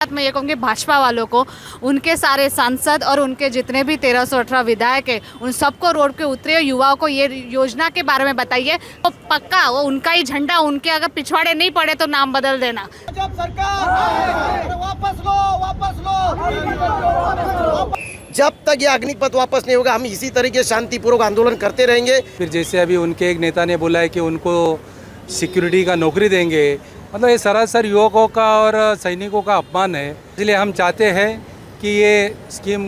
मैं ये कहूँगी भाजपा वालों को, उनके सारे सांसद और उनके जितने भी 1318 विधायक है, उन सबको रोड पे उतरे युवाओं को ये योजना के बारे में बताइए। तो पक्का वो उनका ही झंडा, उनके अगर पिछवाड़े नहीं पड़े तो नाम बदल देना। जब सरकार वापस लो। जब तक ये अग्निपथ वापस नहीं होगा हम इसी तरीके शांतिपूर्वक आंदोलन करते रहेंगे। फिर जैसे अभी उनके एक नेता ने बोला है कि उनको सिक्योरिटी का नौकरी देंगे, मतलब ये सरासर युवकों का और सैनिकों का अपमान है। इसलिए हम चाहते हैं कि ये स्कीम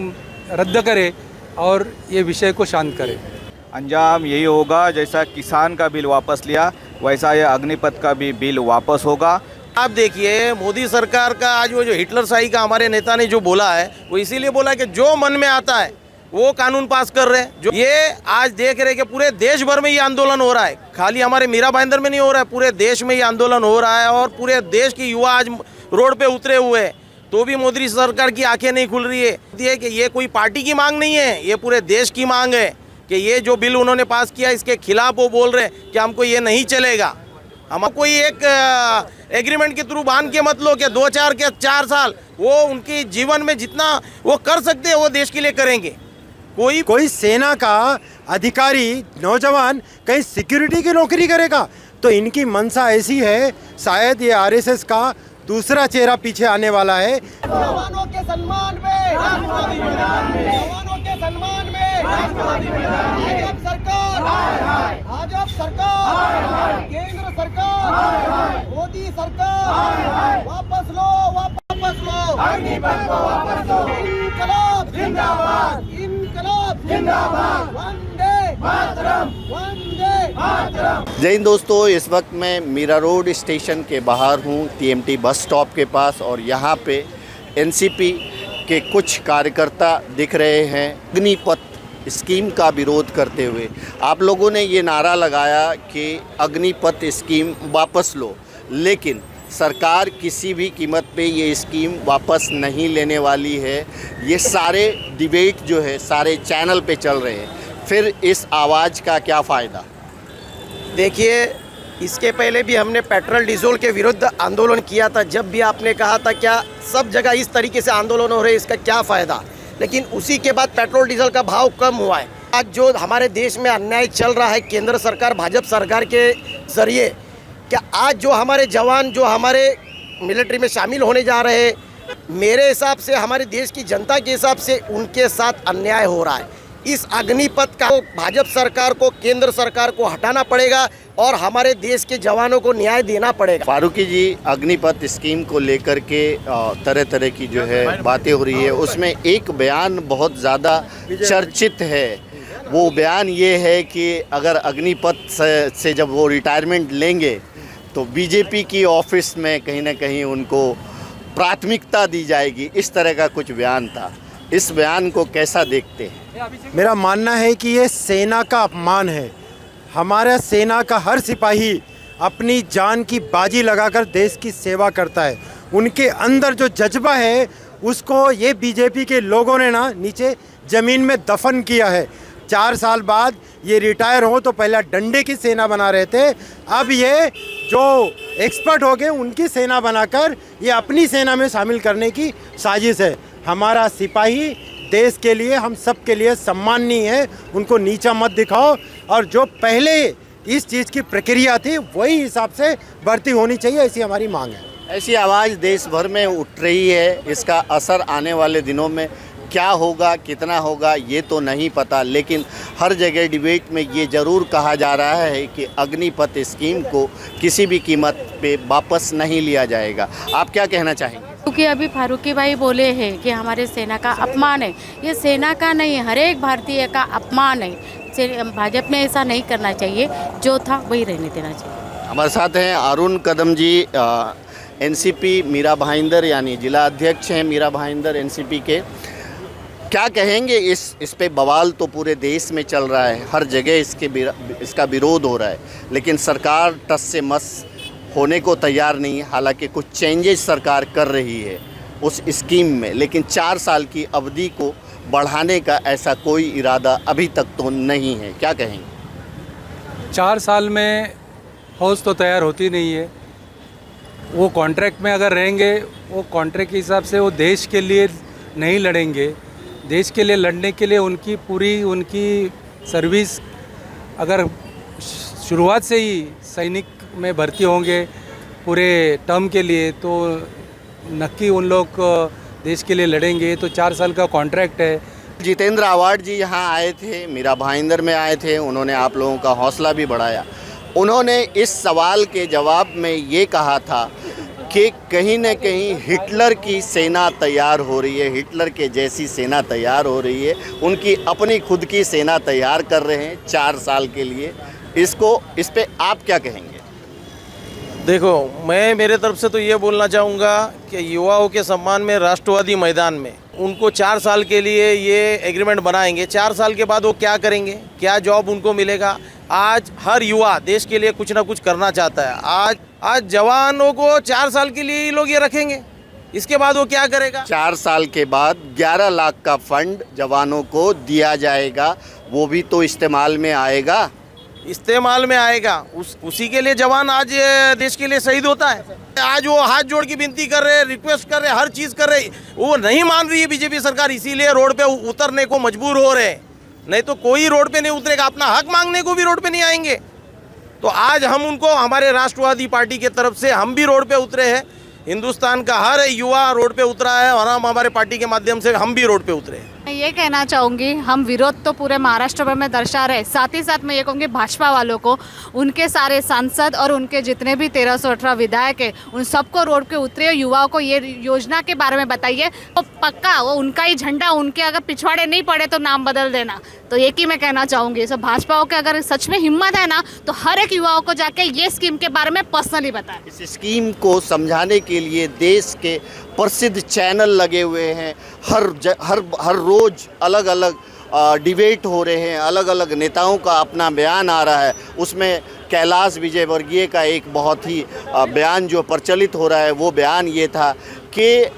रद्द करे और ये विषय को शांत करे। अंजाम यही होगा, जैसा किसान का बिल वापस लिया वैसा ये अग्निपथ का भी बिल वापस होगा। आप देखिए मोदी सरकार का आज वो जो हिटलर शाही का हमारे नेता ने जो बोला है, वो इसीलिए बोला कि जो मन में आता है वो कानून पास कर रहे हैं। जो ये आज देख रहे कि पूरे देश भर में ये आंदोलन हो रहा है, खाली हमारे मीरा भाईंदर में नहीं हो रहा है, पूरे देश में ये आंदोलन हो रहा है और पूरे देश की युवा आज रोड पे उतरे हुए हैं। तो भी मोदी सरकार की आंखें नहीं खुल रही है कि ये कोई पार्टी की मांग नहीं है, ये पूरे देश की मांग है कि ये जो बिल उन्होंने पास किया इसके खिलाफ वो बोल रहे हैं कि हमको ये नहीं चलेगा। हम कोई एक एग्रीमेंट के थ्रू बांध के मत लो कि 2-4 के 4 साल, वो उनके जीवन में जितना वो कर सकते हैं वो देश के लिए करेंगे। कोई सेना का अधिकारी नौजवान कहीं सिक्योरिटी की नौकरी करेगा तो इनकी मंशा ऐसी है, शायद ये आरएसएस का दूसरा चेहरा पीछे आने वाला है। जवानों के सम्मान में, जवानों के सम्मान में भाजपा सरकार, केंद्र सरकार, मोदी सरकार, वापस लो। इनकलाब जिंदाबाद, इनकलाब जिंदाबाद, वंदे मातरम, वंदे मातरम। जय हिंद दोस्तों, इस वक्त मैं मीरा रोड स्टेशन के बाहर हूँ, टीएमटी बस स्टॉप के पास, और यहाँ पे एनसीपी के कुछ कार्यकर्ता दिख रहे हैं अग्निपथ स्कीम का विरोध करते हुए। आप लोगों ने ये नारा लगाया कि अग्निपथ स्कीम वापस लो, लेकिन सरकार किसी भी कीमत पे ये स्कीम वापस नहीं लेने वाली है। ये सारे डिबेट जो है सारे चैनल पे चल रहे हैं, फिर इस आवाज़ का क्या फ़ायदा? देखिए, इसके पहले भी हमने पेट्रोल डीजल के विरुद्ध आंदोलन किया था, जब भी आपने कहा था क्या सब जगह इस तरीके से आंदोलन हो रहे हैं, इसका क्या फ़ायदा। लेकिन उसी के बाद पेट्रोल डीजल का भाव कम हुआ है। आज जो हमारे देश में अन्याय चल रहा है केंद्र सरकार भाजपा सरकार के ज़रिए, क्या आज जो हमारे जवान जो हमारे मिलिट्री में शामिल होने जा रहे हैं, मेरे हिसाब से हमारे देश की जनता के हिसाब से उनके साथ अन्याय हो रहा है। इस अग्निपथ का भाजपा सरकार को, केंद्र सरकार को हटाना पड़ेगा और हमारे देश के जवानों को न्याय देना पड़ेगा। फारूकी जी, अग्निपथ स्कीम को लेकर के तरह तरह की जो है बातें हो रही है, उसमें एक बयान बहुत ज़्यादा चर्चित है। वो बयान ये है कि अगर अग्निपथ से जब वो रिटायरमेंट लेंगे तो बीजेपी की ऑफिस में कहीं ना कहीं उनको प्राथमिकता दी जाएगी, इस तरह का कुछ बयान था। इस बयान को कैसा देखते हैं? मेरा मानना है कि ये सेना का अपमान है। हमारा सेना का हर सिपाही अपनी जान की बाजी लगाकर देश की सेवा करता है। उनके अंदर जो जज्बा है उसको ये बीजेपी के लोगों ने ना नीचे ज़मीन में दफन किया है। 4 साल बाद ये रिटायर हो तो पहला डंडे की सेना बना रहे थे, अब ये जो एक्सपर्ट हो गए उनकी सेना बनाकर ये अपनी सेना में शामिल करने की साजिश है। हमारा सिपाही देश के लिए, हम सब के लिए सम्माननीय है, उनको नीचा मत दिखाओ। और जो पहले इस चीज़ की प्रक्रिया थी वही हिसाब से भर्ती होनी चाहिए, ऐसी हमारी मांग है। ऐसी आवाज़ देश भर में उठ रही है। इसका असर आने वाले दिनों में क्या होगा, कितना होगा, ये तो नहीं पता, लेकिन हर जगह डिबेट में ये ज़रूर कहा जा रहा है कि अग्निपथ स्कीम को किसी भी कीमत पे वापस नहीं लिया जाएगा। आप क्या कहना चाहेंगे? क्योंकि अभी फारूकी भाई बोले हैं कि हमारे सेना का अपमान है, ये सेना का नहीं है, हर एक भारतीय का अपमान है। भाजपा ने ऐसा नहीं करना चाहिए, जो था वही रहने देना चाहिए। हमारे साथ हैं अरुण कदम जी, एनसीपी मीरा भाईंदर यानी जिला अध्यक्ष हैं मीरा भाईंदर एनसीपी के। क्या कहेंगे इस पे? बवाल तो पूरे देश में चल रहा है, हर जगह इसका विरोध हो रहा है, लेकिन सरकार टस से मस होने को तैयार नहीं है। हालांकि कुछ चेंजेस सरकार कर रही है उस स्कीम में, लेकिन 4 साल की अवधि को बढ़ाने का ऐसा कोई इरादा अभी तक तो नहीं है। क्या कहेंगे? 4 साल में फौज तो तैयार होती नहीं है, वो कॉन्ट्रैक्ट में अगर रहेंगे, वो कॉन्ट्रैक्ट के हिसाब से वो देश के लिए नहीं लड़ेंगे। देश के लिए लड़ने के लिए उनकी सर्विस अगर शुरुआत से ही सैनिक में भर्ती होंगे पूरे टर्म के लिए, तो नक्की उन लोग देश के लिए लड़ेंगे। तो 4 साल का कॉन्ट्रैक्ट है। जितेंद्र आवाड जी यहाँ आए थे, मीरा भाईंदर में आए थे, उन्होंने आप लोगों का हौसला भी बढ़ाया। उन्होंने इस सवाल के जवाब में ये कहा था कि कहीं न कहीं हिटलर की सेना तैयार हो रही है, हिटलर के जैसी सेना तैयार हो रही है। उनकी अपनी खुद की सेना तैयार कर रहे हैं 4 साल के लिए। इस पे आप क्या कहेंगे? देखो, मैं मेरे तरफ से तो ये बोलना चाहूँगा कि युवाओं के सम्मान में राष्ट्रवादी मैदान में उनको 4 साल के लिए ये एग्रीमेंट बनाएंगे। 4 साल के बाद वो क्या करेंगे, क्या जॉब उनको मिलेगा? आज हर युवा देश के लिए कुछ ना कुछ करना चाहता है। आज जवानों को 4 साल के लिए ये लोग ये रखेंगे, इसके बाद वो क्या करेगा? 4 साल के बाद 11 लाख का फंड जवानों को दिया जाएगा, वो भी तो इस्तेमाल में आएगा। इस्तेमाल में आएगा, उसी के लिए जवान आज देश के लिए शहीद होता है। आज वो हाथ जोड़ की विनती कर रहे, रिक्वेस्ट कर रहे, हर चीज़ कर रहे, वो नहीं मान रही है बीजेपी सरकार, इसीलिए रोड पे उतरने को मजबूर हो रहे हैं। नहीं तो कोई रोड पे नहीं उतरेगा, अपना हक मांगने को भी रोड पे नहीं आएंगे। तो आज हम उनको, हमारे राष्ट्रवादी पार्टी के तरफ से हम भी रोड पे उतरे हैं। हिंदुस्तान का हर युवा रोड पे उतरा है और हम हमारे पार्टी के माध्यम से हम भी रोड पे उतरे हैं। मैं ये कहना चाहूँगी, हम विरोध तो पूरे महाराष्ट्र भर में दर्शा रहे, साथ ही साथ मैं ये कहूँगी भाजपा वालों को, उनके सारे सांसद और उनके जितने भी 1318 विधायक हैं, उन सबको रोड पे उतरे युवाओं को ये योजना के बारे में बताइए। तो पक्का वो उनका ही झंडा, उनके अगर पिछवाड़े नहीं पड़े तो नाम बदल देना। तो एक ही मैं कहना चाहूँगी, सब भाजपा के अगर सच में हिम्मत है ना, तो हर एक युवाओं को जाके ये स्कीम के बारे में पर्सनली बताएं। इस स्कीम को समझाने के लिए देश के प्रसिद्ध चैनल लगे हुए हैं। हर रोज अलग अलग डिबेट हो रहे हैं, अलग अलग नेताओं का अपना बयान आ रहा है। उसमें कैलाश विजयवर्गीय का एक बहुत ही बयान जो प्रचलित हो रहा है, वो बयान ये था कि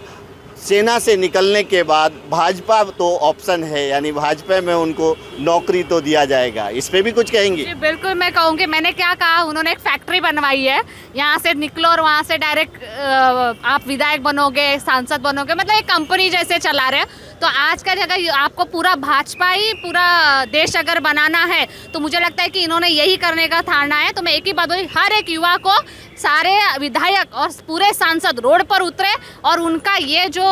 सेना से निकलने के बाद भाजपा तो ऑप्शन है, यानी भाजपा में उनको नौकरी तो दिया जाएगा। इस पे भी कुछ कहेंगे? जी बिल्कुल, मैं कहूँगी, मैंने क्या कहा, उन्होंने एक फैक्ट्री बनवाई है, यहाँ से निकलो और वहाँ से डायरेक्ट आप विधायक बनोगे, सांसद बनोगे, मतलब एक कंपनी जैसे चला रहे हैं। तो आज का जगह आपको पूरा भाजपा ही पूरा देश अगर बनाना है, तो मुझे लगता है कि इन्होंने यही करने का ठाना है। तो मैं एक ही बात बोली, हर एक युवा को, सारे विधायक और पूरे सांसद रोड पर उतरे और उनका ये जो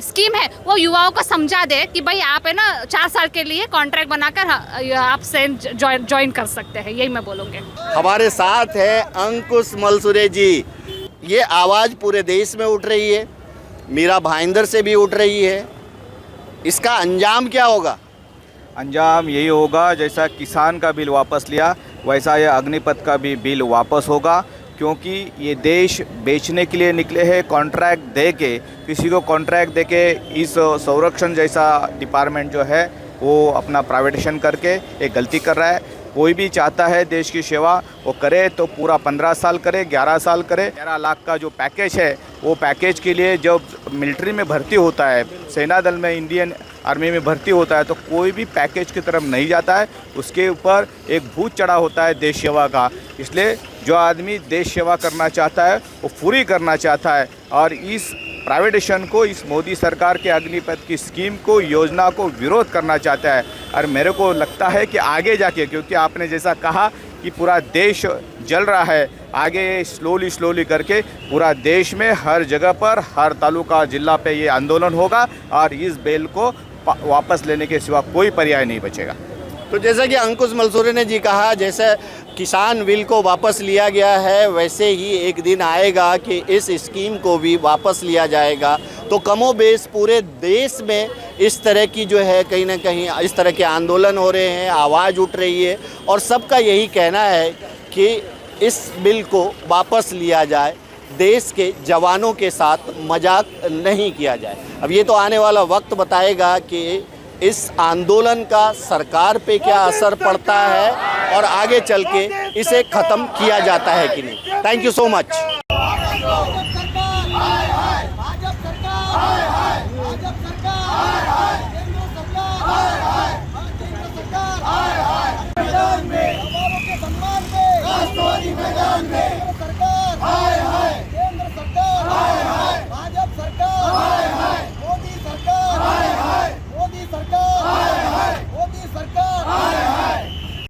स्कीम है वो युवाओं को समझा दे कि भाई आप है ना 4 साल के लिए कॉन्ट्रैक्ट बनाकर आप से ज्वाइन कर सकते हैं। यही मैं बोलूँगी। हमारे साथ है अंकुश मलसूरे जी। ये आवाज़ पूरे देश में उठ रही है, मीरा भाईंदर से भी उठ रही है। इसका अंजाम क्या होगा? अंजाम यही होगा, जैसा किसान का बिल वापस लिया वैसा ये अग्निपथ का भी बिल वापस होगा, क्योंकि ये देश बेचने के लिए निकले हैं। कॉन्ट्रैक्ट दे के, किसी को कॉन्ट्रैक्ट दे के इस संरक्षण जैसा डिपार्टमेंट जो है वो अपना प्राइवेटाइजेशन करके एक गलती कर रहा है। कोई भी चाहता है देश की सेवा वो करे तो पूरा 15 साल करे, 11 साल करे। 11 लाख का जो पैकेज है, वो पैकेज के लिए जब मिलिट्री में भर्ती होता है, सेना दल में, इंडियन आर्मी में भर्ती होता है, तो कोई भी पैकेज की तरफ नहीं जाता है। उसके ऊपर एक भूत चढ़ा होता है देश सेवा का। इसलिए जो आदमी देश सेवा करना चाहता है वो पूरी करना चाहता है, और इस प्राइवेटाइजेशन को, इस मोदी सरकार के अग्निपथ की स्कीम को, योजना को विरोध करना चाहता है। और मेरे को लगता है कि आगे जाके, क्योंकि आपने जैसा कहा कि पूरा देश जल रहा है, आगे स्लोली करके पूरा देश में हर जगह पर, हर तालुका जिला पे ये आंदोलन होगा और इस बिल को वापस लेने के सिवा कोई पर्याय नहीं बचेगा। तो जैसा कि अंकुश मलसूरे ने जी कहा, जैसे किसान बिल को वापस लिया गया है, वैसे ही एक दिन आएगा कि इस स्कीम को भी वापस लिया जाएगा। तो कमोबेश पूरे देश में इस तरह की जो है, कहीं ना कहीं इस तरह के आंदोलन हो रहे हैं, आवाज़ उठ रही है, और सबका यही कहना है कि इस बिल को वापस लिया जाए, देश के जवानों के साथ मजाक नहीं किया जाए। अब ये तो आने वाला वक्त बताएगा कि इस आंदोलन का सरकार पे क्या असर पड़ता है और आगे चल के इसे ख़त्म किया जाता है कि नहीं। Thank you so much.